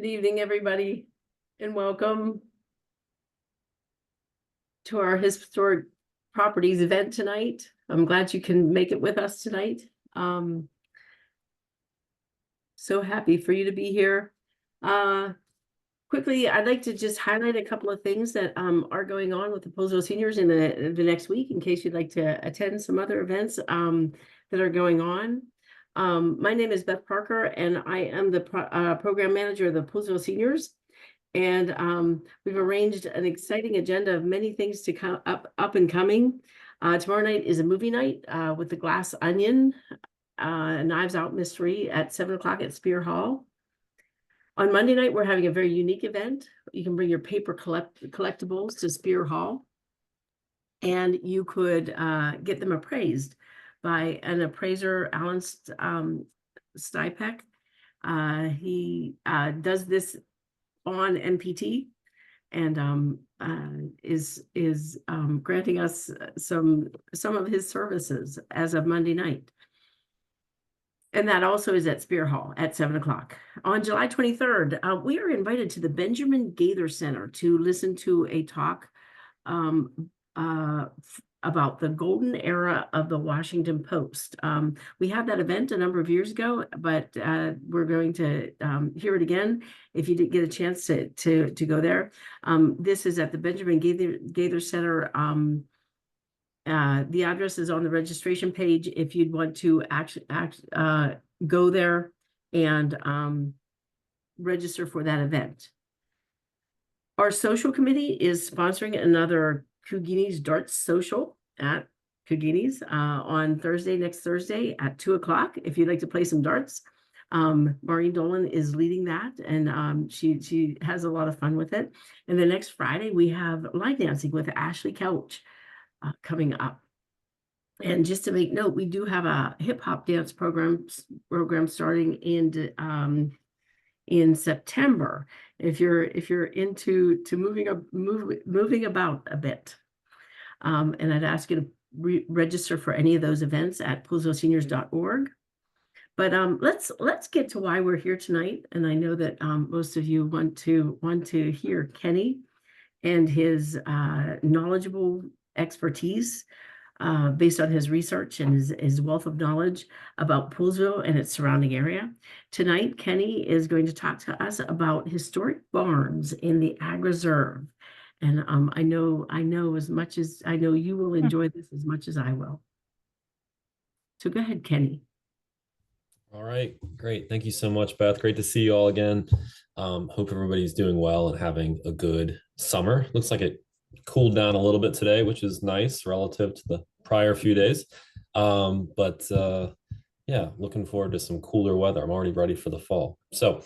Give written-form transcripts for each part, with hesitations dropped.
Good evening, everybody, and welcome to our historic properties event tonight. I'm glad you can make it with us tonight. So happy for you to be here. Quickly, I'd like to just highlight a couple of things that are going on with the Pozo seniors in the next week, in case you'd like to attend some other events that are going on. My name is Beth Parker, and I am the program manager of the Pozo seniors. And we've arranged an exciting agenda of many things to come up and coming. Tomorrow night is a movie night with The Glass Onion, Knives Out Mystery at 7 o'clock at Spear Hall. On Monday night, we're having a very unique event. You can bring your paper collectibles to Spear Hall, and you could get them appraised by an appraiser, Alan Stipek. He does this on MPT and is granting us some of his services as of Monday night. And that also is at Spear Hall at 7 o'clock. On July 23rd, we are invited to the Benjamin Gaither Center to listen to a talk about the golden era of the Washington Post. We had that event a number of years ago, but we're going to hear it again if you didn't get a chance to go there. This is at the Benjamin Gaither Center. The address is on the registration page if you'd want to go there and register for that event. Our social committee is sponsoring another Cugini's Darts Social at Cugini's on next Thursday at 2 o'clock. If you'd like to play some darts, Maureen Dolan is leading that, and she has a lot of fun with it. And the next Friday, we have line dancing with Ashley Couch coming up. And just to make note, we do have a hip hop dance program starting in September. If you're into moving about a bit, and I'd ask you to register for any of those events at pozoseniors.org. But let's get to why we're here tonight. And I know that most of you want to hear Kenny and his knowledgeable expertise based on his research and his wealth of knowledge about Pozo and its surrounding area. Tonight, Kenny is going to talk to us about historic barns in the Ag Reserve. And I know you will enjoy this as much as I will. So go ahead, Kenny. All right, great. Thank you so much, Beth. Great to see you all again. Hope everybody's doing well and having a good summer. Looks like it cooled down a little bit today, which is nice relative to the prior few days. Yeah, looking forward to some cooler weather. I'm already ready for the fall. So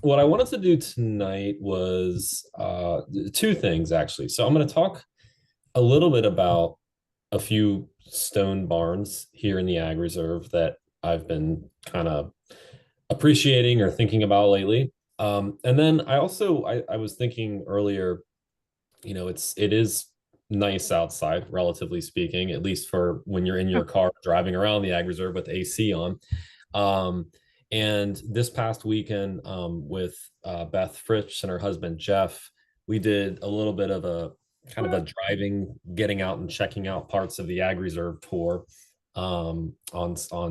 what I wanted to do tonight was two things, actually. So I'm going to talk a little bit about a few stone barns here in the Ag Reserve that I've been kind of appreciating or thinking about lately. And then I was thinking earlier, it is nice outside, relatively speaking, at least for when you're in your car driving around the Ag Reserve with AC on. And this past weekend with Beth Fritsch and her husband, Jeff, we did a little bit of a kind of a driving, getting out and checking out parts of the Ag Reserve tour on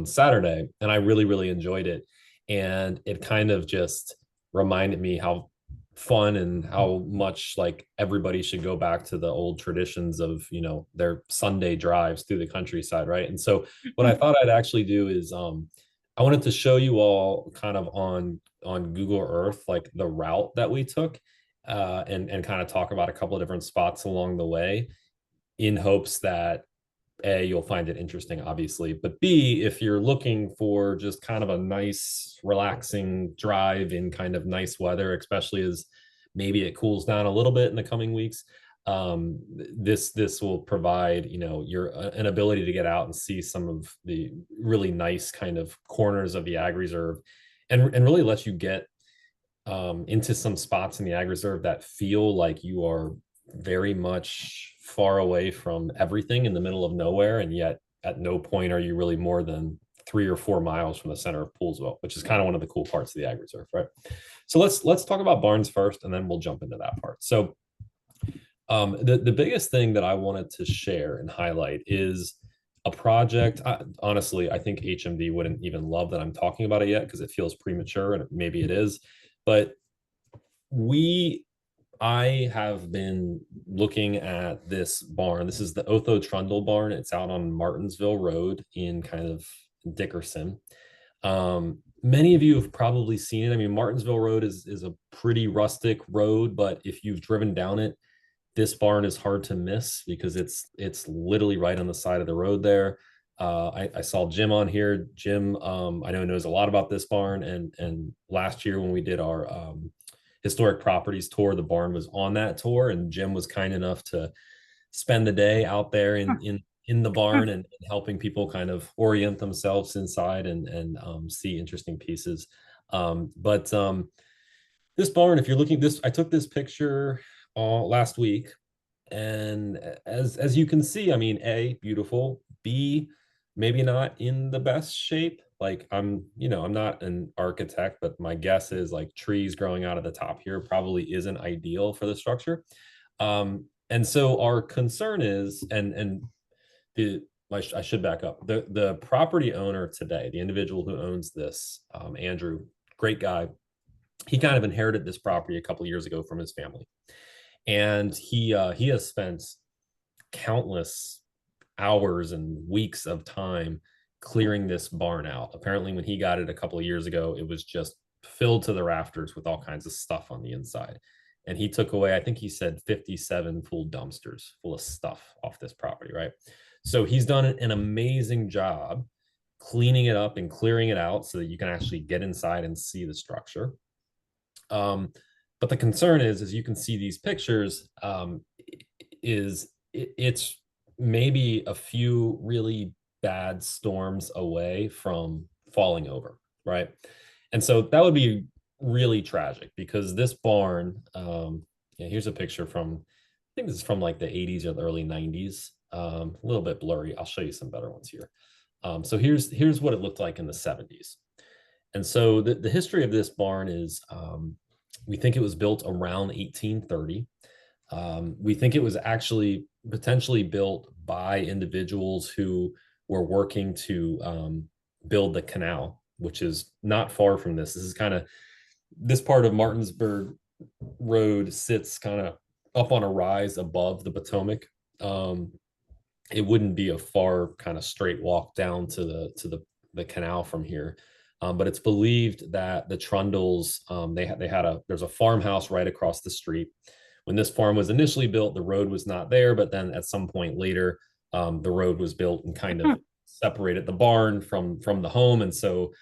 Saturday. And I really, really enjoyed it. And it kind of just reminded me how fun and how much like everybody should go back to the old traditions of their Sunday drives through the countryside, right? And so what I thought I'd actually do is I wanted to show you all kind of on Google Earth like the route that we took and kind of talk about a couple of different spots along the way in hopes that A, you'll find it interesting, obviously, but B, if you're looking for just kind of a nice, relaxing drive in kind of nice weather, especially as maybe it cools down a little bit in the coming weeks, this will provide, an ability to get out and see some of the really nice kind of corners of the Ag Reserve and really let you get into some spots in the Ag Reserve that feel like you are very much far away from everything in the middle of nowhere, and yet at no point are you really more than 3 or 4 miles from the center of Poolsville, which is kind of one of the cool parts of the ag reserve, right? So let's talk about barns first, and then we'll jump into that part. So the biggest thing that I wanted to share and highlight is a project. Honestly, I think HMD wouldn't even love that I'm talking about it yet because it feels premature, and maybe it is. But we I have been looking at this barn. This is the Otho Trundle barn. It's out on Martinsville Road in kind of Dickerson. Many of you have probably seen it. I mean, Martinsville Road is a pretty rustic road, but if you've driven down it, this barn is hard to miss because it's literally right on the side of the road there. I saw Jim on here. Jim, I know knows a lot about this barn, and last year when we did our historic properties tour, the barn was on that tour, and Jim was kind enough to spend the day out there in the barn and helping people kind of orient themselves inside and see interesting pieces. But this barn, if you're looking this, I took this picture last week, and as you can see, I mean, A, beautiful, B, maybe not in the best shape. Like I'm not an architect, but my guess is like trees growing out of the top here probably isn't ideal for the structure. And so our concern is, and the I should back up. The property owner today, the individual who owns this, Andrew, great guy. He kind of inherited this property a couple of years ago from his family, and he has spent countless hours and weeks of time clearing this barn out. Apparently, when he got it a couple of years ago, it was just filled to the rafters with all kinds of stuff on the inside. And he took away, I think he said 57 full dumpsters full of stuff off this property, right? So he's done an amazing job cleaning it up and clearing it out so that you can actually get inside and see the structure. But the concern is, as you can see these pictures, it's maybe a few really bad storms away from falling over, right? And so that would be really tragic because this barn, yeah, here's a picture from, I think this is from like the 80s or the early 90s, a little bit blurry. I'll show you some better ones here. So here's what it looked like in the 70s. And so the history of this barn is we think it was built around 1830. We think it was actually potentially built by individuals who were working to build the canal, which is not far from this. This is kind of, this part of Martinsburg Road sits kind of up on a rise above the Potomac. It wouldn't be a far kind of straight walk down to the canal from here. But it's believed that the Trundles, there's a farmhouse right across the street. When this farm was initially built, the road was not there, but then at some point later, the road was built and kind of separated the barn from the home. And so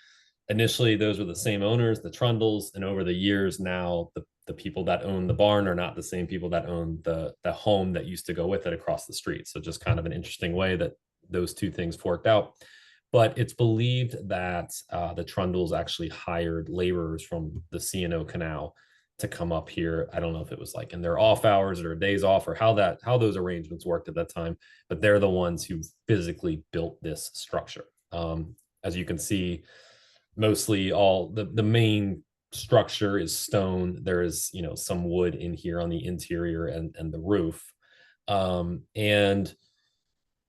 initially those were the same owners, the Trundles, and over the years now the people that own the barn are not the same people that own the home that used to go with it across the street. So just kind of an interesting way that those two things forked out. But it's believed that the Trundles actually hired laborers from the C&O Canal to come up here. I don't know if it was like in their off hours or days off or how those arrangements worked at that time, but they're the ones who physically built this structure. As you can see, mostly all the main structure is stone. There is, some wood in here on the interior and the roof. And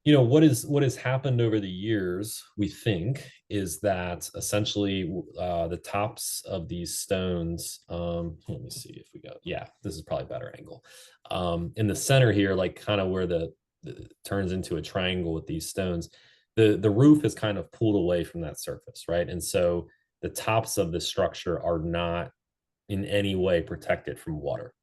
what has happened over the years, we think, is that essentially the tops of these stones, let me see if we go, yeah, this is probably a better angle. In the center here, like kind of where the turns into a triangle with these stones, the roof is kind of pulled away from that surface, right? And so the tops of the structure are not in any way protected from water.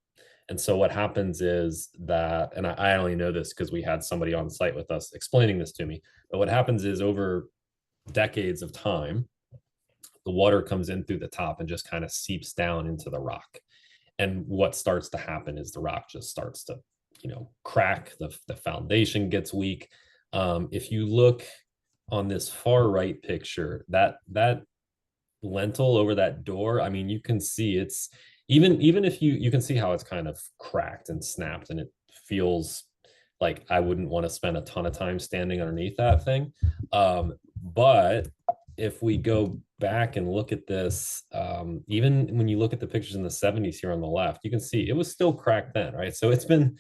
And so what happens is that, and I only know this because we had somebody on site with us explaining this to me, but what happens is over decades of time, the water comes in through the top and just kind of seeps down into the rock. And what starts to happen is the rock just starts to, crack, the foundation gets weak. If you look on this far right picture, that lintel over that door, I mean, you can see it's, even if you can see how it's kind of cracked and snapped, and it feels like I wouldn't want to spend a ton of time standing underneath that thing. But if we go back and look at this, even when you look at the pictures in the 70s here on the left, you can see it was still cracked then, right? So it's been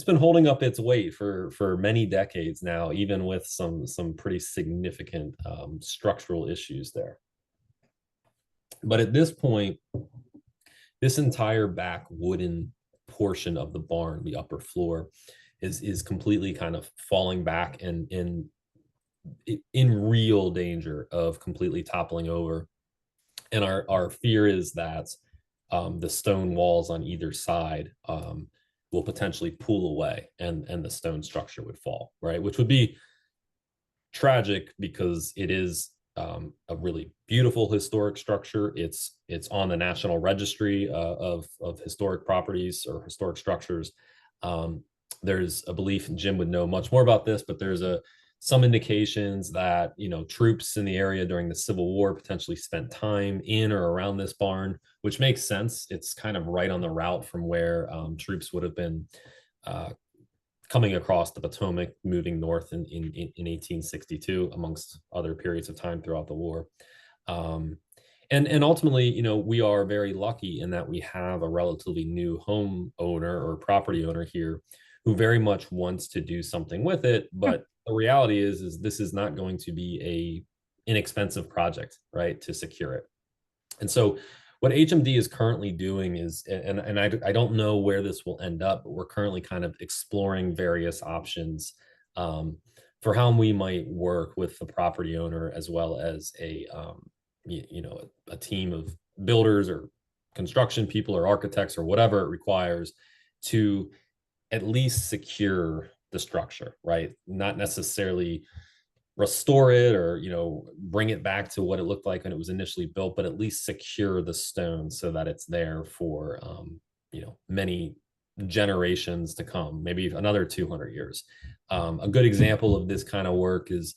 holding up its weight for many decades now, even with some pretty significant structural issues there. But at this point, this entire back wooden portion of the barn, the upper floor, is completely kind of falling back and in real danger of completely toppling over. And our fear is that the stone walls on either side will potentially pull away and the stone structure would fall, right? Which would be tragic because it is a really beautiful historic structure. It's on the National Registry of historic properties or historic structures. Um, there's a belief, and Jim would know much more about this, but there's some indications that troops in the area during the Civil War potentially spent time in or around this barn, which makes sense. It's kind of right on the route from where troops would have been uh, coming across the Potomac, moving north in 1862, amongst other periods of time throughout the war. And ultimately, we are very lucky in that we have a relatively new home owner or property owner here who very much wants to do something with it. But the reality is this is not going to be a inexpensive project, right, to secure it. And so what HMD is currently doing is, and I don't know where this will end up, but we're currently kind of exploring various options for how we might work with the property owner as well as a team of builders or construction people or architects or whatever it requires to at least secure the structure, right? Not necessarily restore it or bring it back to what it looked like when it was initially built, but at least secure the stone so that it's there for many generations to come, maybe another 200 years. A good example of this kind of work is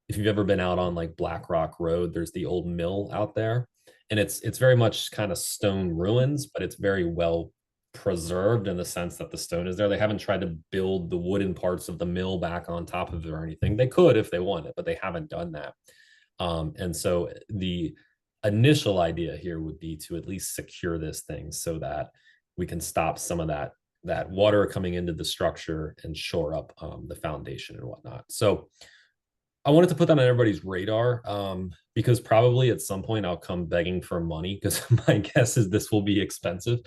if you've ever been out on like Black Rock Road, there's the old mill out there, and it's very much kind of stone ruins, but it's very well preserved in the sense that the stone is there. They haven't tried to build the wooden parts of the mill back on top of it or anything. They could if they wanted, but they haven't done that. And so the initial idea here would be to at least secure this thing so that we can stop some of that water coming into the structure and shore up the foundation and whatnot. So I wanted to put that on everybody's radar because probably at some point I'll come begging for money because my guess is this will be expensive.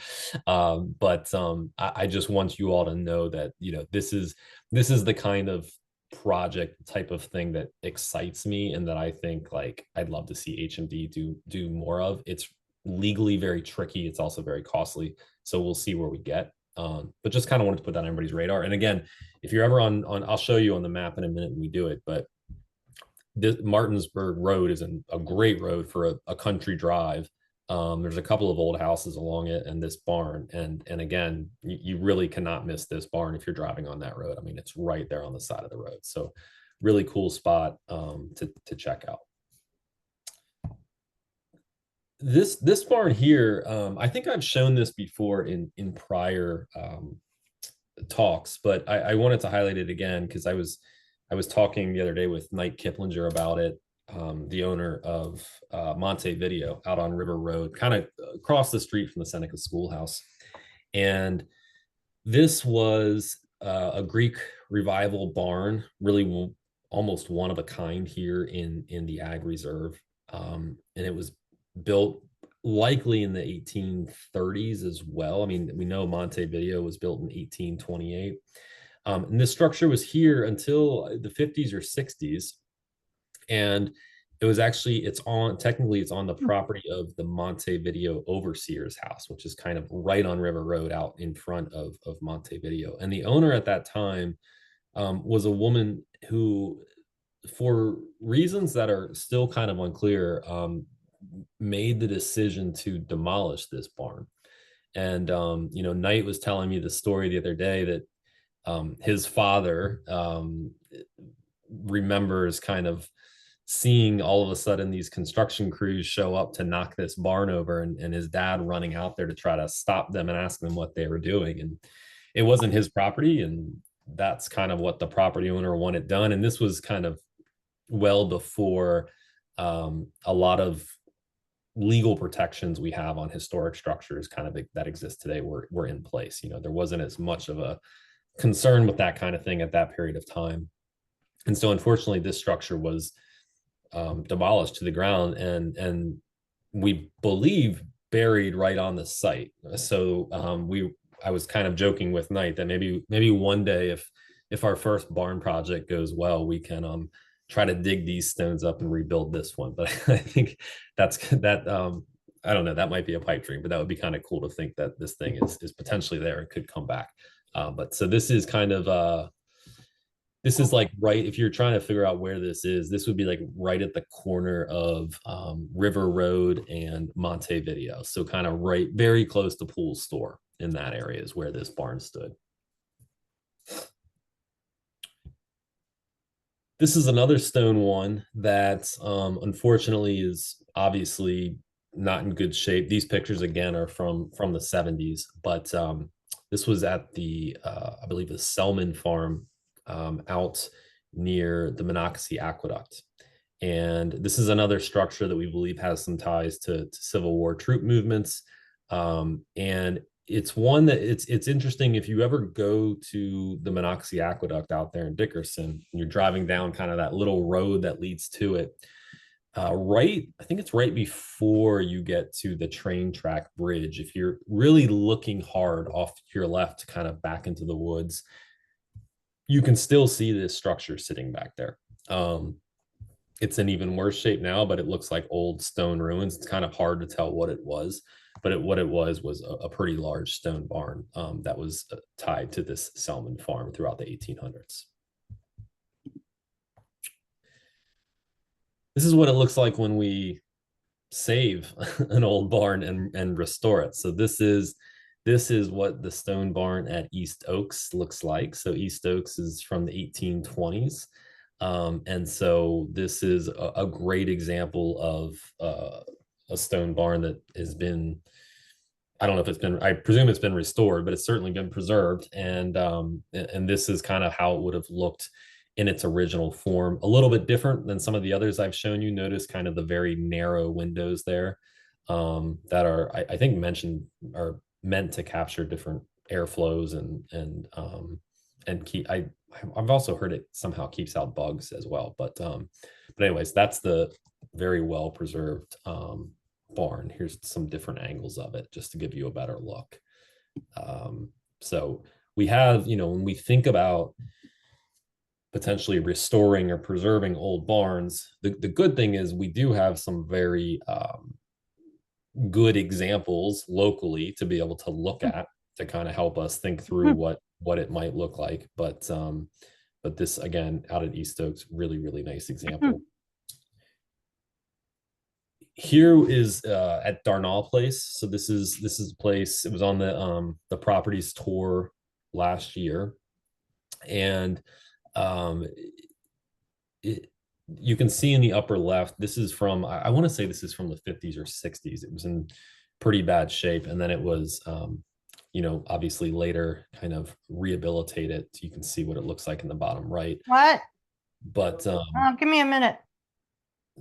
But I just want you all to know that this is the kind of project type of thing that excites me and that I think like I'd love to see HMD do more of. It's legally very tricky. It's also very costly. So we'll see where we get. But just kind of wanted to put that on everybody's radar. And again, if you're ever on I'll show you on the map in a minute when we do it, but this Martinsburg Road is a great road for a country drive. There's a couple of old houses along it and this barn. And again, you really cannot miss this barn if you're driving on that road. I mean, it's right there on the side of the road. So really cool spot to check out. This barn here, I think I've shown this before in prior talks, but I wanted to highlight it again because I was talking the other day with Knight Kiplinger about it, the owner of Montevideo out on River Road, kind of across the street from the Seneca Schoolhouse. And this was a Greek revival barn, really almost one of a kind here in the Ag Reserve. And it was built likely in the 1830s as well. I mean, we know Montevideo was built in 1828. And this structure was here until the 50s or 60s. And it was actually, technically it's on the property of the Montevideo overseer's house, which is kind of right on River Road out in front of Montevideo. And the owner at that time was a woman who, for reasons that are still kind of unclear, made the decision to demolish this barn. And, Knight was telling me the story the other day that his father remembers kind of seeing all of a sudden these construction crews show up to knock this barn over and his dad running out there to try to stop them and ask them what they were doing. And it wasn't his property. And that's kind of what the property owner wanted done. And this was kind of well before A lot of legal protections we have on historic structures kind of that exist today were in place. There wasn't as much of a concern with that kind of thing at that period of time. And so unfortunately, this structure was demolished to the ground, and we believe buried right on the site. So I was kind of joking with Knight that maybe one day, if our first barn project goes well, we can try to dig these stones up and rebuild this one. But I think that I don't know, that might be a pipe dream, but that would be kind of cool to think that this thing is potentially there and could come back. But so this is kind of this is like right, if you're trying to figure out where this would be like right at the corner of River Road and Montevideo. So kind of right, very close to Pool's store in that area is where this barn stood. This is another stone one that unfortunately is obviously not in good shape. These pictures again are from the 70s, but this was at the I believe the Selman farm out near the Monocacy Aqueduct. And this is another structure that we believe has some ties to Civil War troop movements. And it's one that it's interesting if you ever go to the Monocacy Aqueduct out there in Dickerson, and you're driving down kind of that little road that leads to it. I think it's right before you get to the train track bridge. If you're really looking hard off to your left, kind of back into the woods, you can still see this structure sitting back there. It's in even worse shape now, but it looks like old stone ruins. It's kind of hard to tell what it was, but what it was a pretty large stone barn that was tied to this Selman farm throughout the 1800s. This is what it looks like when we save an old barn and restore it. So this is what the stone barn at East Oaks looks like. So East Oaks is from the 1820s. And so this is a great example of a stone barn that has been, I don't know if it's been, I presume it's been restored, but it's certainly been preserved. And this is kind of how it would have looked in its original form. A little bit different than some of the others I've shown you. Notice kind of the very narrow windows there that are, I think, are meant to capture different airflows and keep. I've also heard it somehow keeps out bugs as well. But anyways, that's the very well preserved barn. Here's some different angles of it just to give you a better look. So we have, when we think about potentially restoring or preserving old barns, the good thing is we do have some very good examples locally to be able to look at to kind of help us think through what it might look like. But this again out at East Oaks, really nice example. Here is at Darnall Place. So this is a place. It was on the properties tour last year, and you can see in the upper left, this is from, I want to say this is from the 50s or 60s. It was in pretty bad shape. And then it was, obviously later kind of rehabilitated. So you can see what it looks like in the bottom right. What? But give me a minute.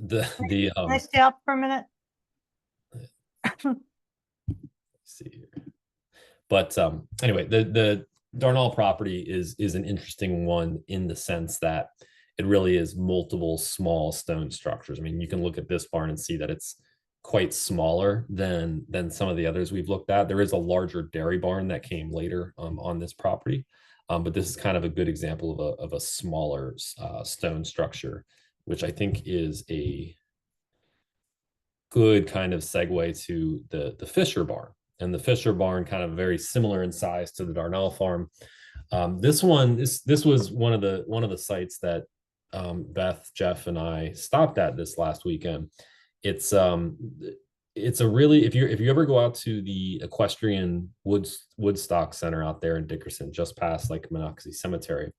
Can I stay up for a minute? see here. But anyway, the Darnall property is an interesting one in the sense that it really is multiple small stone structures. I mean, you can look at this barn and see that it's quite smaller than some of the others we've looked at. There is a larger dairy barn that came later on this property, but this is kind of a good example of a smaller stone structure, which I think is a good kind of segue to the Fisher barn. And the Fisher barn kind of very similar in size to the Darnall farm. This was one of the sites that Beth, Jeff, and I stopped at this last weekend. It's a really, if you ever go out to the equestrian Woodstock Center out there in Dickerson, just past like Monocacy Cemetery,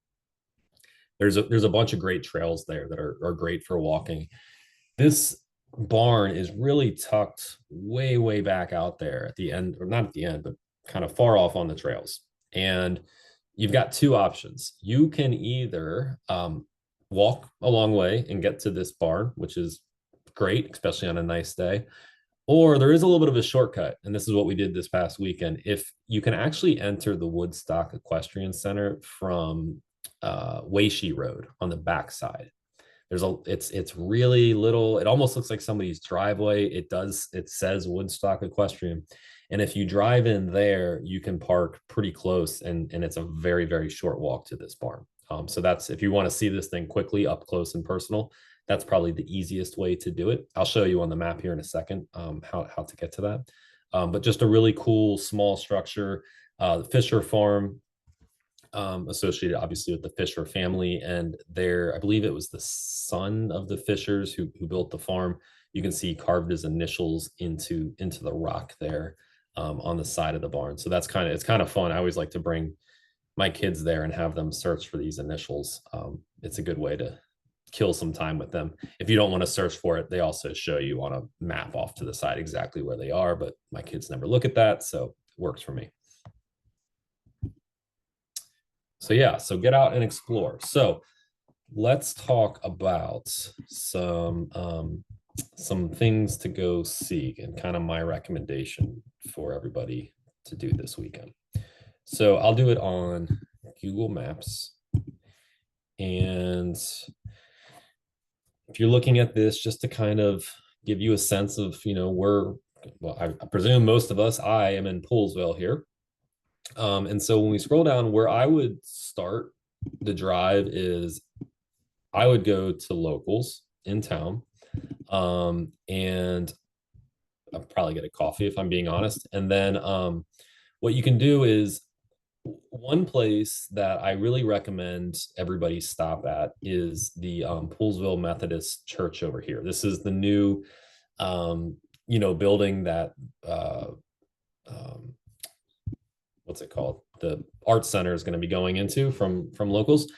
there's a bunch of great trails there that are great for walking. This barn is really tucked way back out there at the end, or not at the end, but kind of far off on the trails. And you've got two options. You can either walk a long way and get to this barn, which is great, especially on a nice day. Or there is a little bit of a shortcut, and this is what we did this past weekend. If you can actually enter the Woodstock Equestrian Center from Weishi Road on the backside. It's really little. It almost looks like somebody's driveway. It says Woodstock Equestrian, and if you drive in there, you can park pretty close, and it's a very, very short walk to this barn. So that's, if you want to see this thing quickly up close and personal, that's probably the easiest way to do it. I'll show you on the map here in a second how to get to that. But just a really cool small structure. The Fisher Farm, associated obviously with the Fisher family, and I believe it was the son of the Fishers who built the farm. You can see carved his initials into the rock there on the side of the barn. So it's kind of fun. I always like to bring my kids there and have them search for these initials. It's a good way to kill some time with them. If you don't want to search for it, they also show you on a map off to the side exactly where they are, but my kids never look at that, so it works for me. So yeah, so get out and explore. So let's talk about some things to go see and kind of my recommendation for everybody to do this weekend. So I'll do it on Google Maps. And if you're looking at this, just to kind of give you a sense of, I presume most of us, I am in Poolesville here. And so when we scroll down, where I would start the drive is I would go to locals in town, and I'll probably get a coffee if I'm being honest. And then what you can do is, one place that I really recommend everybody stop at is the Poolesville Methodist Church over here. This is the new, building that, what's it called? The Art Center is going to be going into from locals.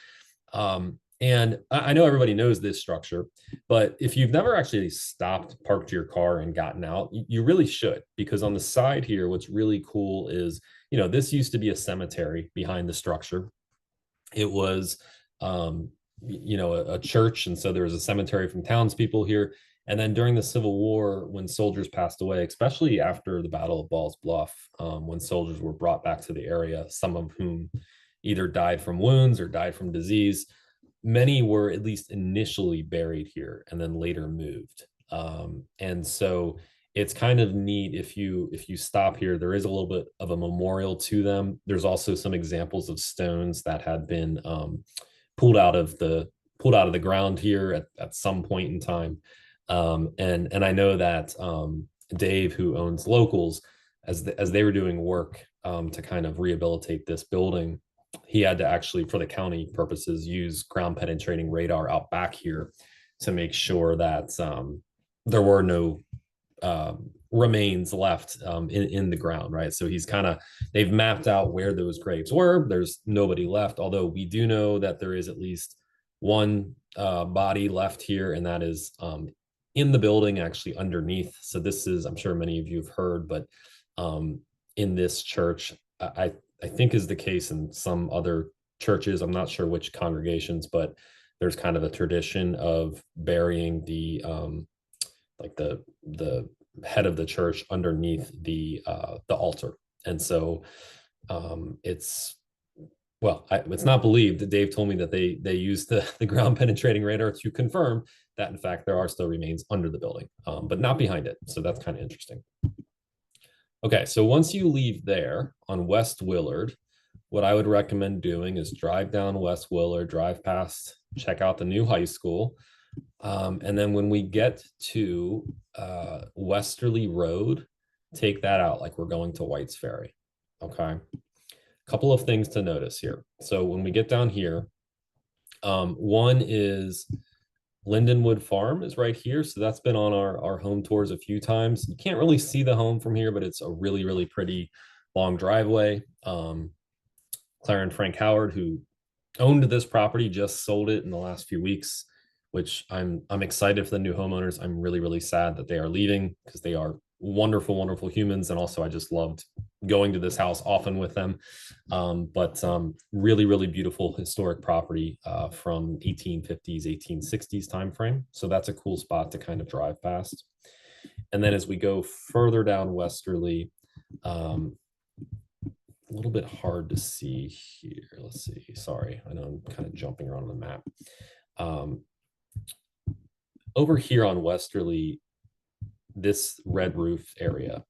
And I know everybody knows this structure, but if you've never actually stopped, parked your car and gotten out, you really should, because on the side here, what's really cool is, this used to be a cemetery behind the structure. It was, a church. And so there was a cemetery from townspeople here. And then during the Civil War, when soldiers passed away, especially after the Battle of Ball's Bluff, when soldiers were brought back to the area, some of whom either died from wounds or died from disease, many were at least initially buried here and then later moved. And so it's kind of neat if you stop here. There is a little bit of a memorial to them. There's also some examples of stones that had been pulled out of the ground here at some point in time. And I know that Dave, who owns Locals, as they were doing work to kind of rehabilitate this building, he had to actually, for the county purposes, use ground penetrating radar out back here to make sure that there were no remains left in the ground, right? So they've mapped out where those graves were. There's nobody left, although we do know that there is at least one body left here, and that is in the building, actually underneath. So this is, I'm sure many of you have heard, but in this church, I think is the case in some other churches. I'm not sure which congregations, but there's kind of a tradition of burying the head of the church underneath the altar. And so it's not believed. Dave told me that they used the ground penetrating radar to confirm that in fact there are still remains under the building, but not behind it. So that's kind of interesting. Okay, so once you leave there on West Willard, what I would recommend doing is drive down West Willard, drive past, check out the new high school. And then when we get to Westerly Road, take that out like we're going to White's Ferry. Okay. Couple of things to notice here. So when we get down here, one is Lindenwood Farm is right here. So that's been on our home tours a few times. You can't really see the home from here, but it's a really, really pretty long driveway. Claire and Frank Howard, who owned this property, just sold it in the last few weeks, which I'm excited for the new homeowners. I'm really, really sad that they are leaving because they are wonderful, wonderful humans. And also I just loved going to this house often with them. But really, really beautiful historic property from 1850s, 1860s timeframe. So that's a cool spot to kind of drive past. And then as we go further down westerly, a little bit hard to see here. Let's see. Sorry, I know I'm kind of jumping around on the map. Over here on westerly, this red roof area,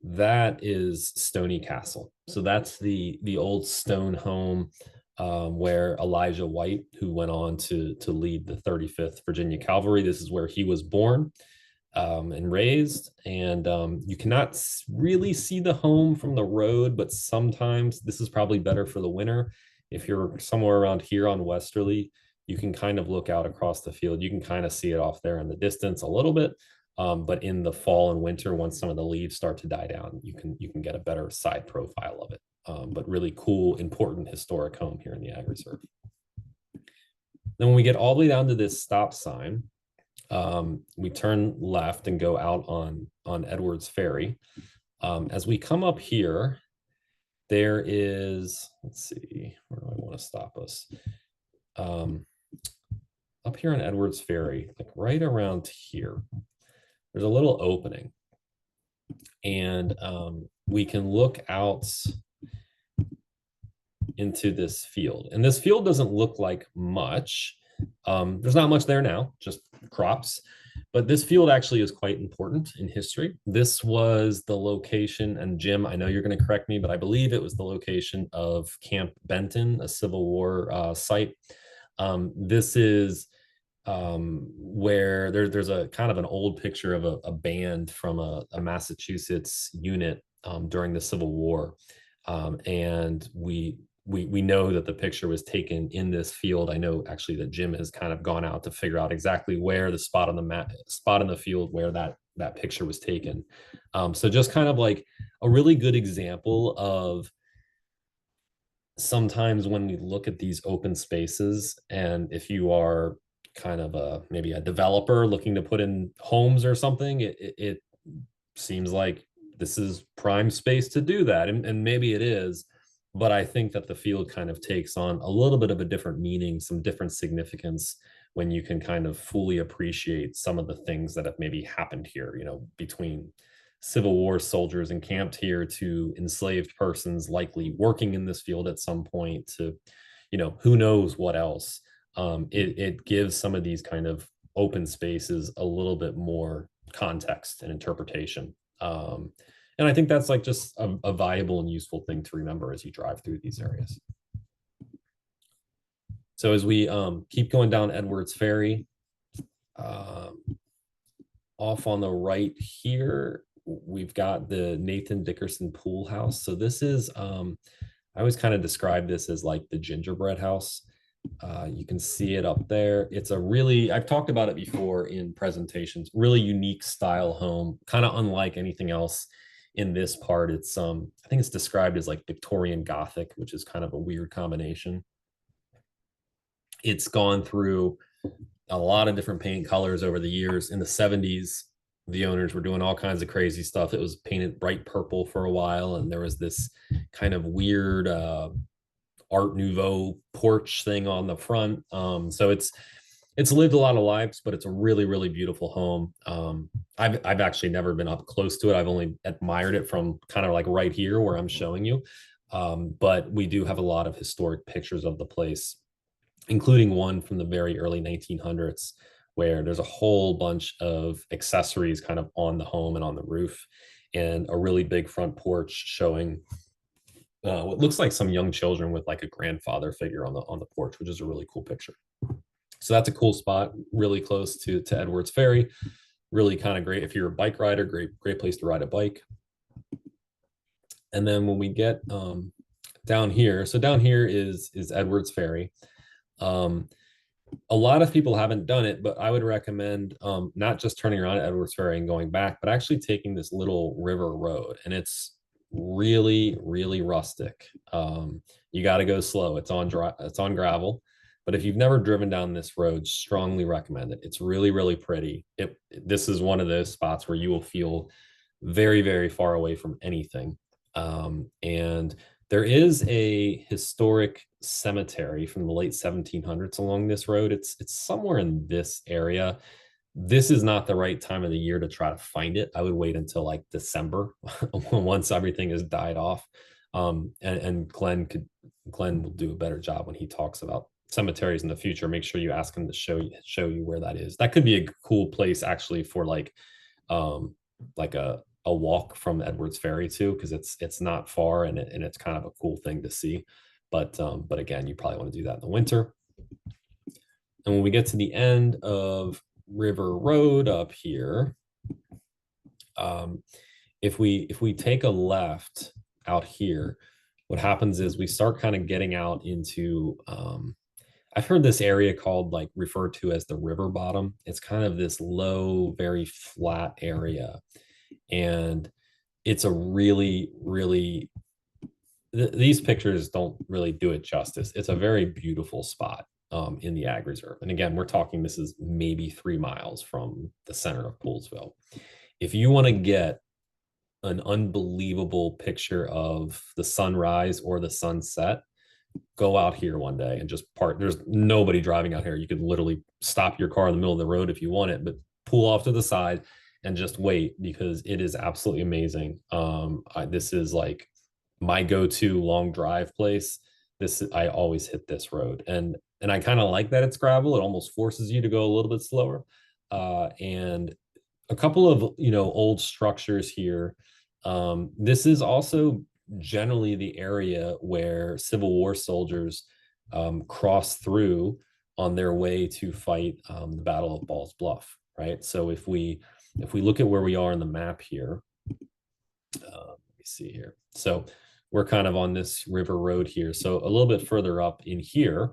that is Stony Castle. So that's the old stone home where Elijah White, who went on to lead the 35th Virginia Cavalry, this is where he was born and raised. And you cannot really see the home from the road, but sometimes this is probably better for the winter. If you're somewhere around here on westerly, you can kind of look out across the field. You can kind of see it off there in the distance a little bit. But in the fall and winter, once some of the leaves start to die down, you can get a better side profile of it. But really cool, important historic home here in the Ag Reserve. Then when we get all the way down to this stop sign, we turn left and go out on Edwards Ferry. As we come up here, there is, let's see, where do I want to stop us? Up here on Edwards Ferry, like right around here, there's a little opening, and we can look out into this field. And this field doesn't look like much. There's not much there now, just crops. But this field actually is quite important in history. This was the location, and Jim, I know you're going to correct me, but I believe it was the location of Camp Benton, a Civil War site. This is where there's a kind of an old picture of a band from a Massachusetts unit during the Civil War. And we know that the picture was taken in this field. I know actually that Jim has kind of gone out to figure out exactly where the spot on the map, spot in the field where that picture was taken. So just kind of like a really good example of sometimes when we look at these open spaces, and if you are kind of maybe a developer looking to put in homes or something, it seems like this is prime space to do that. And maybe it is, but I think that the field kind of takes on a little bit of a different meaning, some different significance when you can kind of fully appreciate some of the things that have maybe happened here, between Civil War soldiers encamped here to enslaved persons likely working in this field at some point to, who knows what else. It gives some of these kind of open spaces a little bit more context and interpretation. And I think that's like just a valuable and useful thing to remember as you drive through these areas. So as we keep going down Edwards Ferry, off on the right here, we've got the Nathan Dickerson Pool House. So this is, I always kind of describe this as like the gingerbread house. You can see it up there. It's a really, I've talked about it before in presentations, really unique style home, kind of unlike anything else in this part. It's, I think it's described as like Victorian Gothic, which is kind of a weird combination. It's gone through a lot of different paint colors over the years. In the 70s, the owners were doing all kinds of crazy stuff. It was painted bright purple for a while, and there was this kind of weird Art Nouveau porch thing on the front. So it's lived a lot of lives, but it's a really, really beautiful home. I've actually never been up close to it. I've only admired it from kind of like right here where I'm showing you. But we do have a lot of historic pictures of the place, including one from the very early 1900s, where there's a whole bunch of accessories kind of on the home and on the roof, and a really big front porch showing what looks like some young children with like a grandfather figure on the porch, which is a really cool picture. So that's a cool spot, really close to Edwards Ferry. Really kind of great if you're a bike rider, great place to ride a bike. And then when we get down here, so down here is Edwards Ferry. A lot of people haven't done it, but I would recommend not just turning around at Edwards Ferry and going back, but actually taking this little river road. And it's really, really rustic. You got to go slow. It's on gravel. But if you've never driven down this road, strongly recommend it. It's really, really pretty. This is one of those spots where you will feel very, very far away from anything. And there is a historic cemetery from the late 1700s along this road. It's somewhere in this area. This is not the right time of the year to try to find it. I would wait until like December once everything has died off. And Glenn will do a better job when he talks about cemeteries in the future. Make sure you ask him to show you where that is. That could be a cool place actually for like a walk from Edwards Ferry too, because it's not far and it's kind of a cool thing to see. But again, you probably want to do that in the winter. And when we get to the end of River Road up here, if we take a left out here, what happens is we start kind of getting out into I've heard this area called like referred to as the river bottom. It's kind of this low, very flat area. And it's a really, really, these pictures don't really do it justice. It's a very beautiful spot in the ag reserve. And again, we're talking, this is maybe 3 miles from the center of Poolesville. If you want to get an unbelievable picture of the sunrise or the sunset, go out here one day and just park. There's nobody driving out here. You could literally stop your car in the middle of the road if you want it, but pull off to the side and just wait, because it is absolutely amazing. This is like my go-to long drive place. I always hit this road, and I kind of like that it's gravel. It almost forces you to go a little bit slower. And a couple of old structures here. This is also generally the area where Civil War soldiers crossed through on their way to fight the Battle of Ball's Bluff, right? So if we look at where we are in the map here, let me see here. So we're kind of on this river road here. So a little bit further up in here,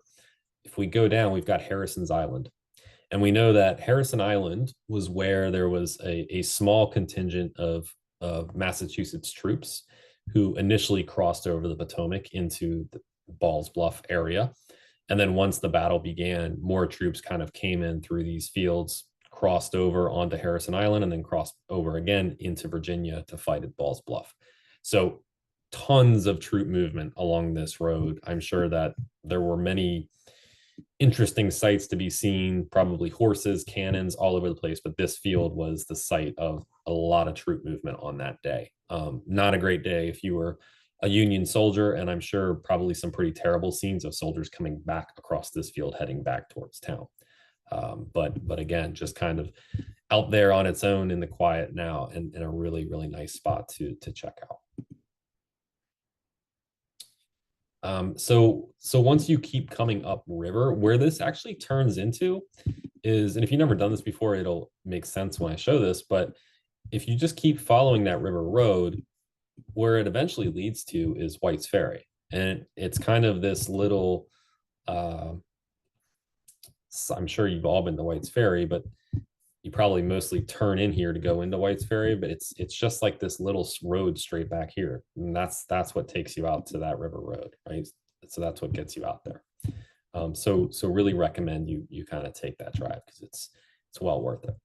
if we go down, we've got Harrison's Island. And we know that Harrison Island was where there was a small contingent of Massachusetts troops who initially crossed over the Potomac into the Ball's Bluff area. And then once the battle began, more troops kind of came in through these fields, crossed over onto Harrison Island, and then crossed over again into Virginia to fight at Ball's Bluff. So tons of troop movement along this road. I'm sure that there were many interesting sights to be seen, probably horses, cannons all over the place, but this field was the site of a lot of troop movement on that day. Not a great day if you were a Union soldier, and I'm sure probably some pretty terrible scenes of soldiers coming back across this field heading back towards town. But again, just kind of out there on its own in the quiet now, and a really, really nice spot to check out. So once you keep coming up river, where this actually turns into is, and if you've never done this before, it'll make sense when I show this, but if you just keep following that river road, where it eventually leads to is White's Ferry. And it's kind of this little, I'm sure you've all been to White's Ferry, but you probably mostly turn in here to go into White's Ferry, but it's just like this little road straight back here. And that's what takes you out to that river road, right? So that's what gets you out there. So really recommend you kind of take that drive, because it's well worth it.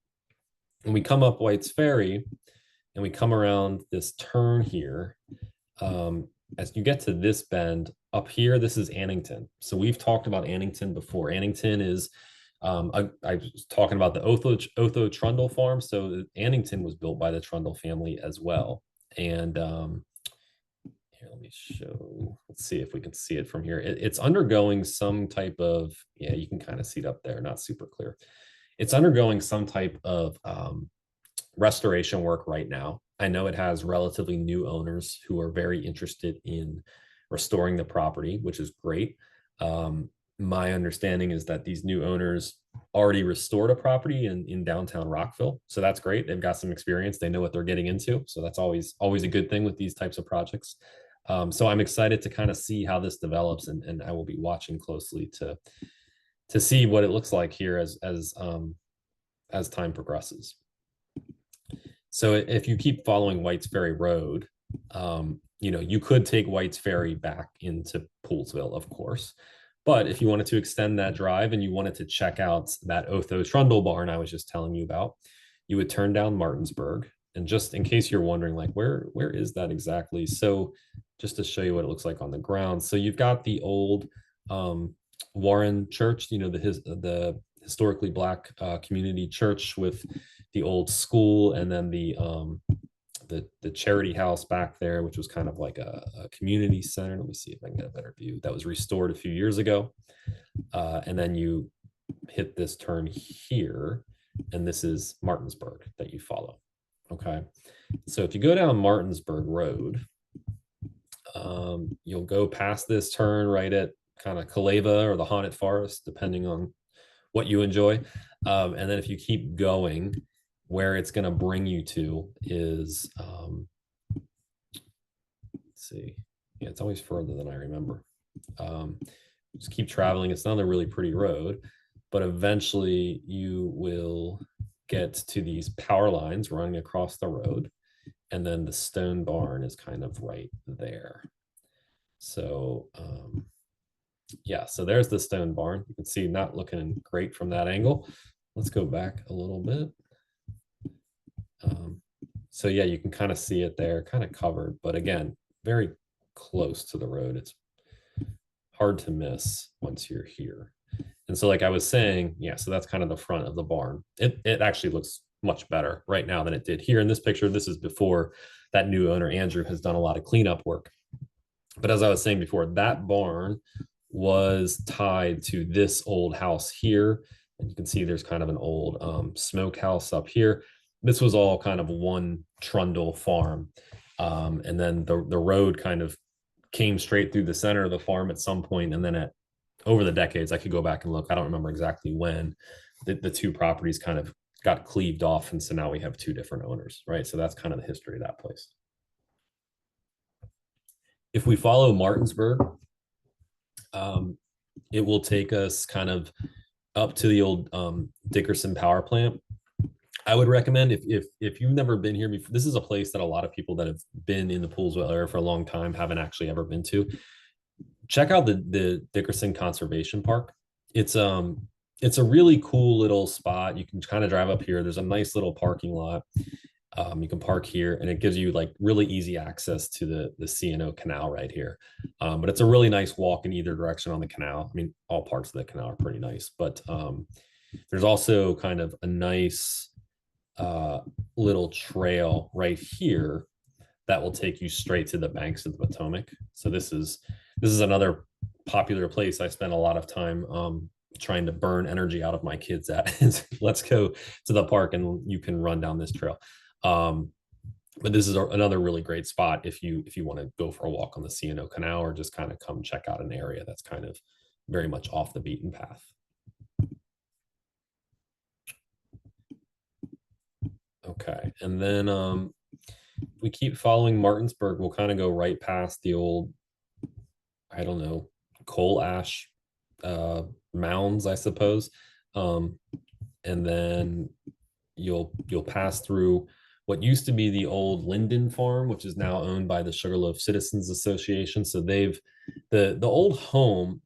And we come up White's Ferry and we come around this turn here. As you get to this bend up here, this is Annington. So we've talked about Annington before. Annington is, I was talking about the Otho Trundle farm. So Annington was built by the Trundle family as well. And here, let me show, let's see if we can see it from here. It's undergoing some type of, yeah, you can kind of see it up there, not super clear. It's undergoing some type of restoration work right now. I know it has relatively new owners who are very interested in restoring the property, which is great. My understanding is that these new owners already restored a property in downtown Rockville. So that's great. They've got some experience. They know what they're getting into. So that's always a good thing with these types of projects. So I'm excited to kind of see how this develops, and I will be watching closely to see what it looks like here as time progresses. So if you keep following White's Ferry Road, you could take White's Ferry back into Poolesville, of course. But if you wanted to extend that drive and you wanted to check out that Otho Trundle barn I was just telling you about, you would turn down Martinsburg And just in case you're wondering, like, where is that exactly? So just to show you what it looks like on the ground. So you've got the old Warren Church, the historically Black community church with the old school, and then the charity house back there, which was kind of like a community center. Let me see if I can get a better view. That was restored a few years ago. And then you hit this turn here, and this is Martinsburg that you follow. Okay. So if you go down Martinsburg Road, you'll go past this turn right at kind of Kaleva or the Haunted Forest, depending on what you enjoy. And then if you keep going, where it's going to bring you to is, let's see, yeah, it's always further than I remember. Just keep traveling. It's not a really pretty road, but eventually you will get to these power lines running across the road. And then the stone barn is kind of right there. So, yeah, so there's the stone barn. You can see not looking great from that angle. Let's go back a little bit. So yeah, you can kind of see it there, kind of covered, but again, very close to the road. It's hard to miss once you're here. And so like I was saying, yeah, so that's kind of the front of the barn. It actually looks much better right now than it did here in this picture. This is before that new owner, Andrew, has done a lot of cleanup work. But as I was saying before, that barn was tied to this old house here. And you can see there's kind of an old smokehouse up here. This was all kind of one trundle farm. And then the road kind of came straight through the center of the farm at some point. And then over the decades, I could go back and look. I don't remember exactly when the two properties kind of got cleaved off. And so now we have two different owners, right? So that's kind of the history of that place. If we follow Martinsburg, it will take us kind of up to the old Dickerson power plant. I would recommend if you've never been here before, this is a place that a lot of people that have been in the Poolsville area for a long time haven't actually ever been to. Check out the Dickerson Conservation Park. It's a really cool little spot. You can kind of drive up here. There's a nice little parking lot. You can park here, and it gives you like really easy access to the C&O Canal right here. But it's a really nice walk in either direction on the canal. I mean, all parts of the canal are pretty nice, but there's also kind of a nice little trail right here that will take you straight to the banks of the Potomac. So this is another popular place I spend a lot of time trying to burn energy out of my kids at. Let's go to the park and you can run down this trail. But this is another really great spot if you want to go for a walk on the C&O Canal, or just kind of come check out an area that's kind of very much off the beaten path. Okay, and then we keep following Martinsburg. We'll kind of go right past the old, I don't know, coal ash mounds, I suppose, and then you'll pass through what used to be the old Linden Farm, which is now owned by the Sugarloaf Citizens Association. So they've the old home.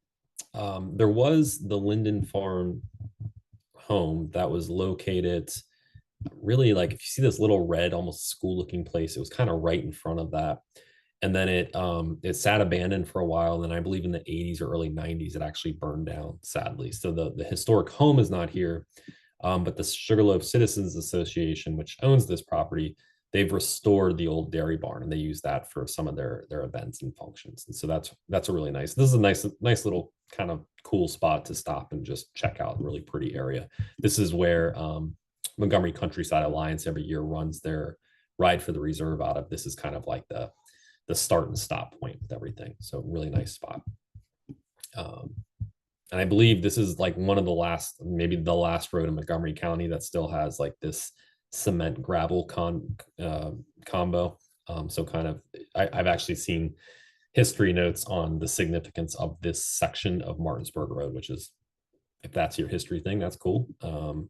There was the Linden Farm home that was located really, like, if you see this little red, almost school looking place, it was kind of right in front of that. And then it sat abandoned for a while. And I believe in the 80s or early 90s, it actually burned down, sadly. So the historic home is not here. But the Sugarloaf Citizens Association, which owns this property, they've restored the old dairy barn, and they use that for some of their events and functions. And so that's a really nice. This is a nice little kind of cool spot to stop and just check out. A really pretty area. This is where Montgomery Countryside Alliance every year runs their Ride for the Reserve out of. This is kind of like the start and stop point with everything. So really nice spot. And I believe this is like one of the last, maybe the last road in Montgomery County that still has like this cement gravel combo. So kind of, I've actually seen history notes on the significance of this section of Martinsburg Road, which is, if that's your history thing, that's cool.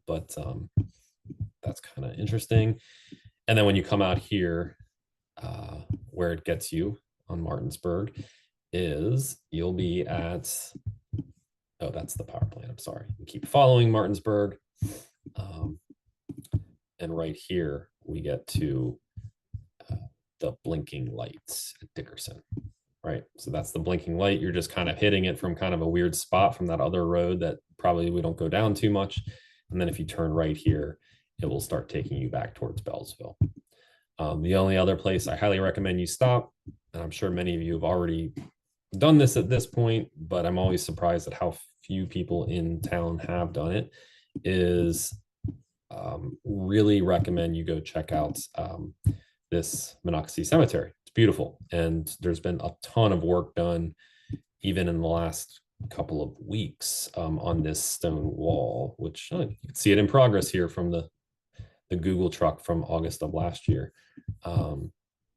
But that's kind of interesting. And then when you come out here, where it gets you on Martinsburg is you'll be at, oh, that's the power plant. I'm sorry. You keep following Martinsburg. And right here we get to the blinking lights at Dickerson, right? So that's the blinking light. You're just kind of hitting it from kind of a weird spot from that other road that probably we don't go down too much. And then if you turn right here, it will start taking you back towards Bellsville. The only other place I highly recommend you stop, and I'm sure many of you have already done this at this point, but I'm always surprised at how few people in town have done it, is really recommend you go check out this Monocacy Cemetery. It's beautiful. And there's been a ton of work done even in the last couple of weeks on this stone wall, which you can see it in progress here from the Google truck from August of last year.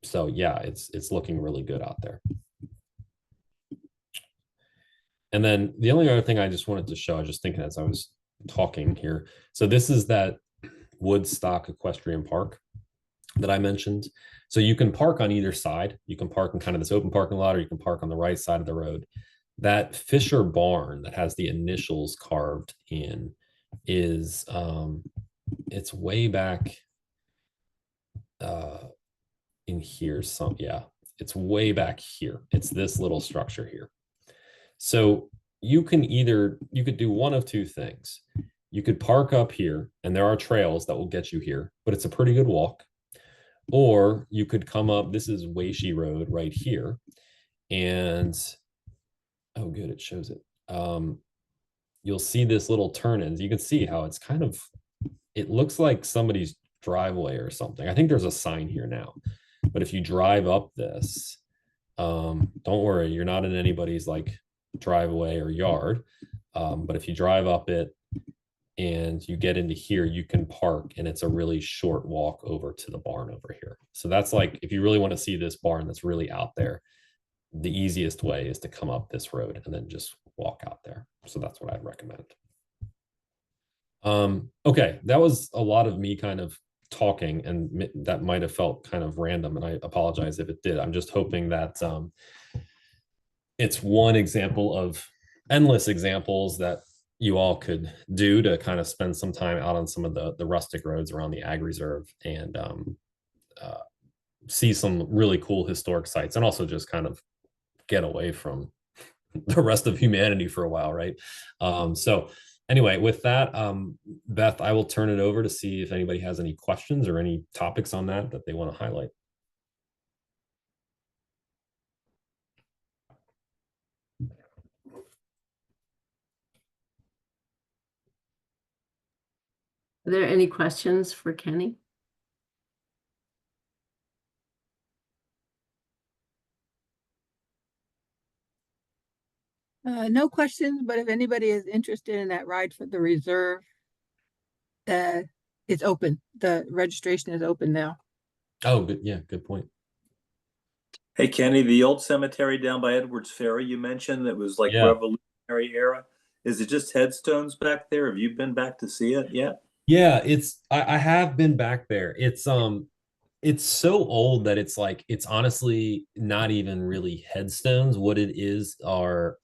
So yeah, it's looking really good out there. And then the only other thing I just wanted to show, I was just thinking as I was talking here. So this is that Woodstock Equestrian Park that I mentioned. So you can park on either side. You can park in kind of this open parking lot, or you can park on the right side of the road. That Fisher barn that has the initials carved in is it's way back in here. It's way back here. It's this little structure here. So you could do one of two things. You could park up here, and there are trails that will get you here, but it's a pretty good walk. Or you could come up, this is Weishi Road right here. And, oh good, it shows it. You'll see this little turn-ins. You can see how it's kind of, it looks like somebody's driveway or something. I think there's a sign here now. But if you drive up this, don't worry, you're not in anybody's like driveway or yard. But if you drive up it and you get into here, you can park, and it's a really short walk over to the barn over here. So that's like, if you really want to see this barn that's really out there, the easiest way is to come up this road and then just walk out there. So that's what I'd recommend. Okay, that was a lot of me kind of talking, and that might have felt kind of random, and I apologize if it did. I'm just hoping that it's one example of endless examples that you all could do to kind of spend some time out on some of the rustic roads around the ag reserve and see some really cool historic sites, and also just kind of get away from the rest of humanity for a while, right? So anyway, with that, Beth, I will turn it over to see if anybody has any questions or any topics on that they want to highlight. Are there any questions for Kenny? No questions, but if anybody is interested in that ride for the reserve, it's open. The registration is open now. Oh, good. Yeah, good point. Hey, Kenny, the old cemetery down by Edwards Ferry you mentioned that was like Yeah. Revolutionary era. Is it just headstones back there? Have you been back to see it yet? Yeah, I have been back there. It's so old that it's honestly not even really headstones. What it is are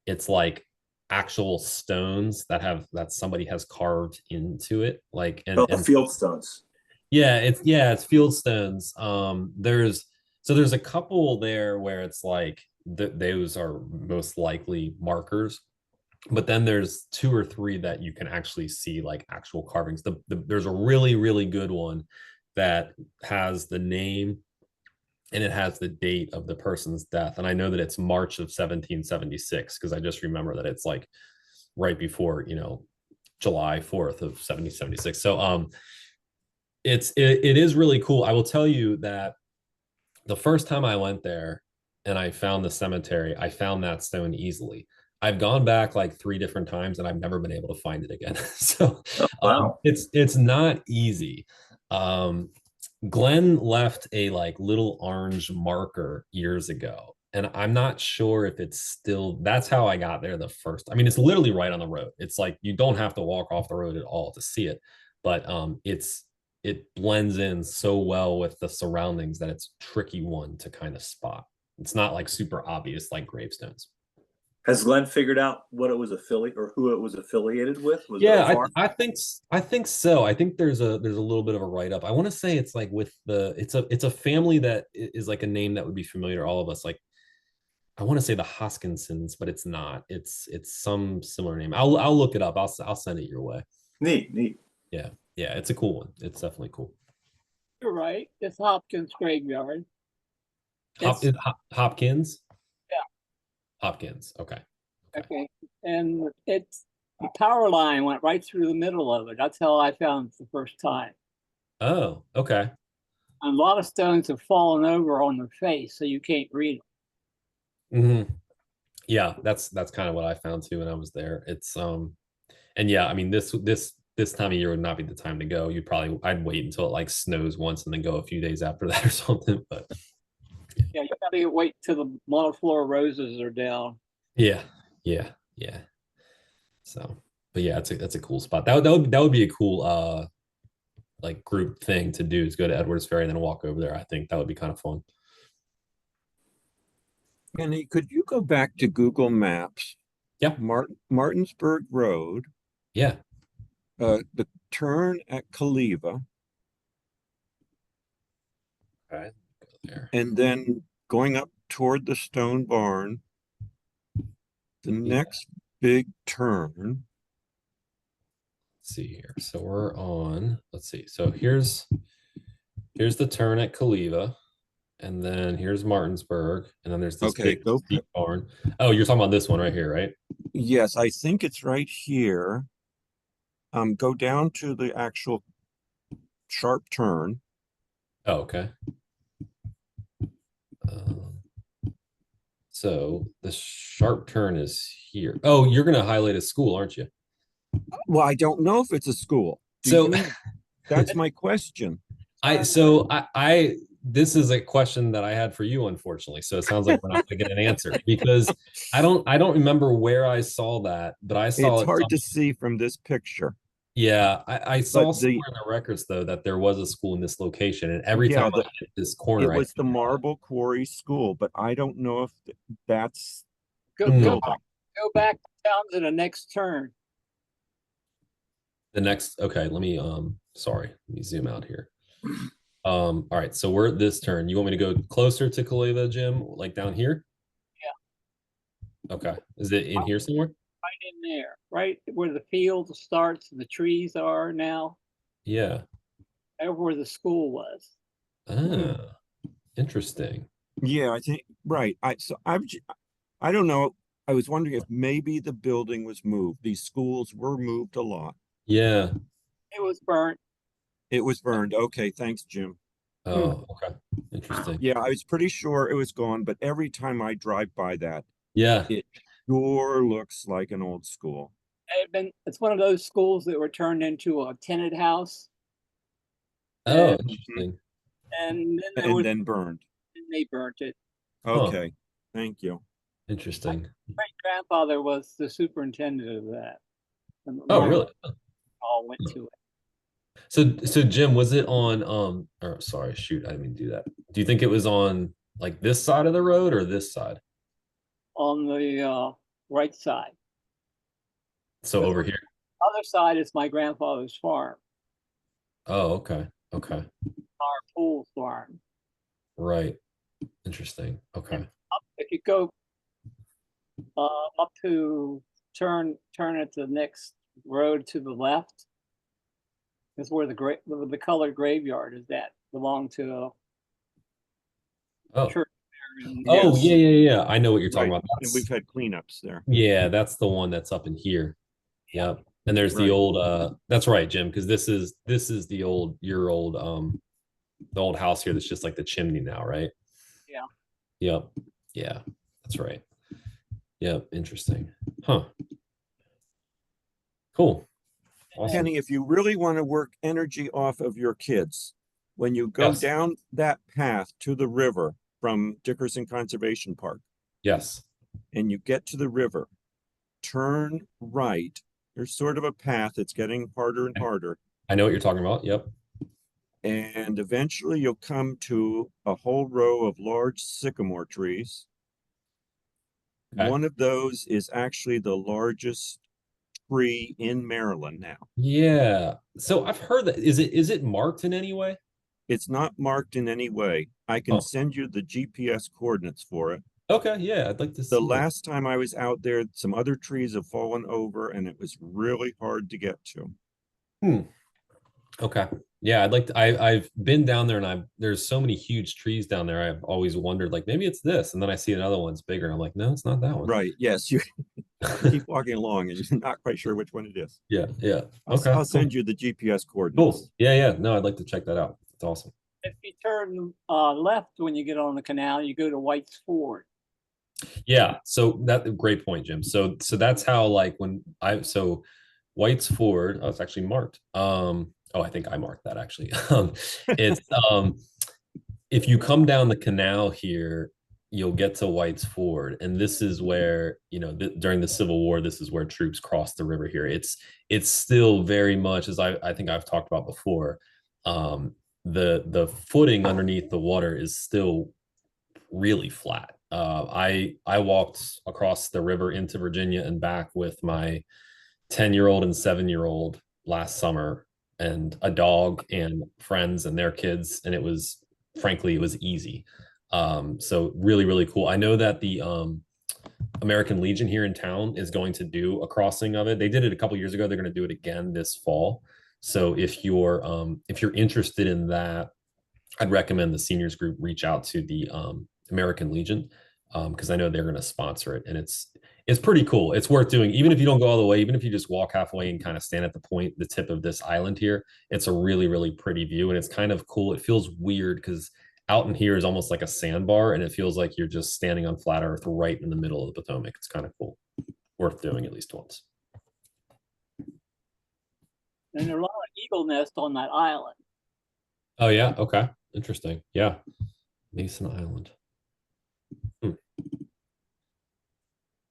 it's like actual stones that somebody has carved into it. Like and Field stones. yeah, it's field stones. There's a couple there where it's like those are most likely markers. But then there's 2 or 3 that you can actually see like actual carvings. There's a really, really good one that has the name and it has the date of the person's death. And I know that it's March of 1776 because I just remember that it's like right before, July 4th of 1776. So it is really cool. I will tell you that the first time I went there and I found the cemetery, I found that stone easily. I've gone back like 3 different times and I've never been able to find it again. So wow. It's not easy. Glenn left a like little orange marker years ago, and I'm not sure if it's still, that's how I got there the first. I mean, it's literally right on the road. It's like you don't have to walk off the road at all to see it, but it blends in so well with the surroundings that it's a tricky one to kind of spot. It's not like super obvious like gravestones. Has Glenn figured out what it was affiliate or who it was affiliated with? Was it a Yeah, farm? I think so. I think there's a little bit of a write up. I want to say it's like with it's a family that is like a name that would be familiar to all of us. Like I want to say the Hoskinsons, but it's not. It's some similar name. I'll look it up. I'll send it your way. Neat, neat. Yeah, yeah, it's a cool one. It's definitely cool. You're right. It's Hopkins graveyard. Hop, It's, Hopkins. Yeah. Hopkins. Okay. okay. And it's the power line went right through the middle of it. That's how I found it the first time. Oh, okay. And a lot of stones have fallen over on their face, so you can't read them. Yeah, that's kind of what I found too when I was there. It's and yeah, I mean this time of year would not be the time to go. I'd wait until it like snows once and then go a few days after that or something. But Yeah, you gotta wait till the monoflora roses are down. yeah, yeah, yeah. So, but yeah, that's a cool spot. That would be a cool like group thing to do is go to Edwards Ferry and then walk over there. I think that would be kind of fun. Kenny, could you go back to Google Maps? Yeah. Martinsburg Road, Yeah. the turn at Kaliva, Okay. Go there. and then going up toward the stone barn. The next big turn. Let's see here. So we're on, let's see. So here's the turn at Kaliva, and then here's Martinsburg, and then there's this Okay, big go. steep barn. Oh, you're talking about this one right here, right? Yes, I think it's right here. Go down to the actual sharp turn. Oh, okay. Um, so the sharp turn is here. Oh, you're gonna highlight a school, aren't you? Well, I don't know if it's a school. So That's my question. I this is a question that I had for you, unfortunately. So it sounds like we're not gonna get an answer because I don't remember where I saw that, but I saw It's it. hard to see from this picture. Yeah, I saw But somewhere in the records though that there was a school in this location, and every Yeah, time I hit this corner, It was the Marble Quarry School, but I don't know if that's Go, the Mm. go, building. go back down to the next turn. the next. Okay, let me sorry, let me zoom out here. All right, so we're at this turn. You want me to go closer to Kaleva, Jim, like down here? Yeah. Okay, is it in here somewhere? Right in there, right where the field starts and the trees are now, Yeah. over where the school was. Ah, interesting. Yeah, I think right. I don't know. I was wondering if maybe the building was moved. These schools were moved a lot. Yeah. It was burnt. It was burned. Okay, thanks, Jim. Oh, okay. Interesting. Yeah, I was pretty sure it was gone, but every time I drive by that, Yeah. it sure looks like an old school. It's one of those schools that were turned into a tenant house, Oh, and- interesting. and then there And was, then burned. they burnt it. Okay, thank you. Interesting. Great grandfather was the superintendent of that. And Oh, mine really? all went to it. So Jim, was it on or sorry, shoot, I didn't mean to do that. Do you think it was on like this side of the road or this side? On the right side. So over here. Other side is my grandfather's farm, Oh, okay. Okay. our pool farm. Right. Interesting. Okay. If you go up to turn at the next road to the left, is where the colored graveyard is that belonged to Oh. church there in- Oh, Yes. yeah. I know what you're talking Right. about. And we've had cleanups there. Yeah, that's the one that's up in here. Yep. And there's the Right. old that's right, Jim, because this is the old the old house here that's just like the chimney now, right? Yeah. Yep. Yeah, that's right. Yep, interesting. Huh. Cool. Awesome. Kenny, if you really want to work energy off of your kids, when you go Yes. down that path to the river from Dickerson Conservation Park Yes. and you get to the river, turn right. There's sort of a path. It's getting harder and harder. I know what you're talking about. Yep. And eventually you'll come to a whole row of large sycamore trees. Okay. One of those is actually the largest tree in Maryland now. Yeah. So I've heard that. Is it marked in any way? It's not marked in any way. I can Oh. send you the GPS coordinates for it. Okay. Yeah, I'd like to The see that. last time I was out there, some other trees have fallen over and it was really hard to get to. Okay. Yeah, I've been down there and there's so many huge trees down there. I've always wondered, like, maybe it's this. And then I see another one's bigger. I'm like, no, it's not that one. Right. Yes. You keep walking along and you're not quite sure which one it is. Yeah. Yeah. I'll, Okay. I'll send cool. you the GPS coordinates. Cool. Yeah. Yeah. No, I'd like to check that out. It's awesome. If you turn left when you get on the canal, you go to White's Ford. Yeah. So great point, Jim. So that's how, like, so White's Ford, oh, it's actually marked. Oh, I think I marked that actually. It's if you come down the canal here, you'll get to White's Ford, and this is where, during the Civil War, this is where troops crossed the river here. It's still very much, as I think I've talked about before, the footing underneath the water is still really flat. I walked across the river into Virginia and back with my 10-year-old and 7-year-old last summer, and a dog and friends and their kids, and it was easy. So really, really cool. I know that the American Legion here in town is going to do a crossing of it. They did it a couple years ago. They're going to do it again this fall. So if you're interested in that, I'd recommend the seniors group reach out to the American Legion, because I know they're going to sponsor it, and it's pretty cool. It's worth doing, even if you don't go all the way, even if you just walk halfway and kind of stand at the tip of this island here. It's a really, really pretty view, and it's kind of cool. It feels weird because out in here is almost like a sandbar, and it feels like you're just standing on flat earth right in the middle of the Potomac. It's kind of cool. Worth doing at least once. And there are a lot of eagle nests on that island. Oh yeah, okay. Interesting. Yeah. Mason Island.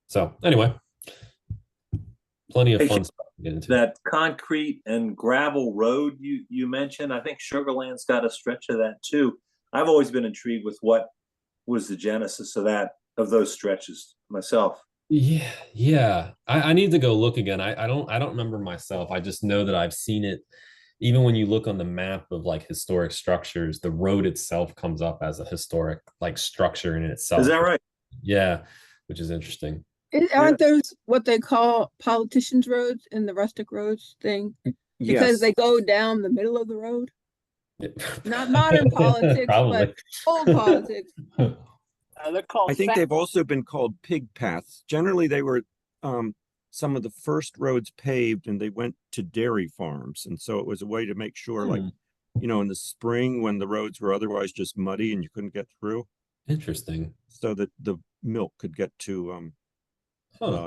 So anyway, plenty of Hey, fun stuff to get into. That concrete and gravel road you mentioned, I think Sugarland's got a stretch of that too. I've always been intrigued with what was the genesis of those stretches myself. Yeah. I need to go look again. I don't remember myself. I just know that I've seen it. Even when you look on the map of like historic structures, the road itself comes up as a historic like structure in itself. Is that right? Yeah, which is interesting. Aren't those what they call politicians' roads in the rustic roads thing? Yes. Because they go down the middle of the road? Yeah. Not modern politics, Probably. but old politics. They're called I think fat- they've also been called pig paths. Generally, they were some of the first roads paved, and they went to dairy farms. And so it was a way to make sure, like, in the spring when the roads were otherwise just muddy and you couldn't get through, Interesting. so that the milk could get to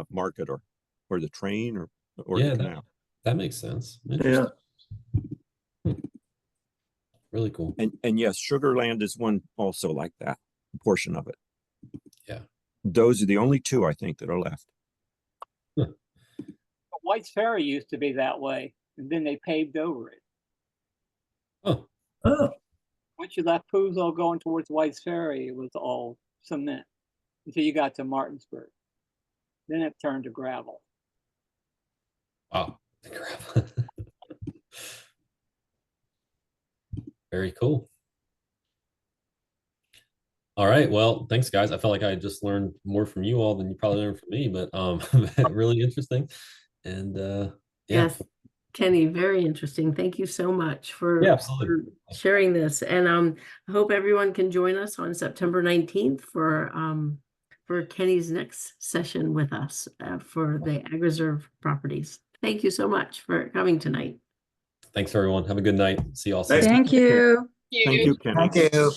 market or the train or Yeah, the canal. that makes sense. Yeah. Interesting. Really cool. And yes, Sugarland is one also like that, portion of it. Yeah. Those are the only two I think that are left. White's Ferry used to be that way, and then they paved over it. Oh, Oh, Once you left Poozle going towards White's Ferry, it was all cement until you got to Martinsburg. Then it turned to gravel. wow. Crap. Very cool. All right. Well, thanks, guys. I felt like I just learned more from you all than you probably learned from me, but really interesting. And yeah. Yes, Kenny, very interesting. Thank you so much for, Yeah, absolutely. for sharing this. And I hope everyone can join us on September 19th for Kenny's next session with us for the Ag Reserve properties. Thank you so much for coming tonight. Thanks, everyone. Have a good night. See you all soon. Thank you. Thank you, Kenny. thank you.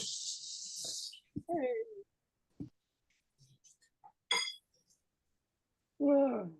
Whoa.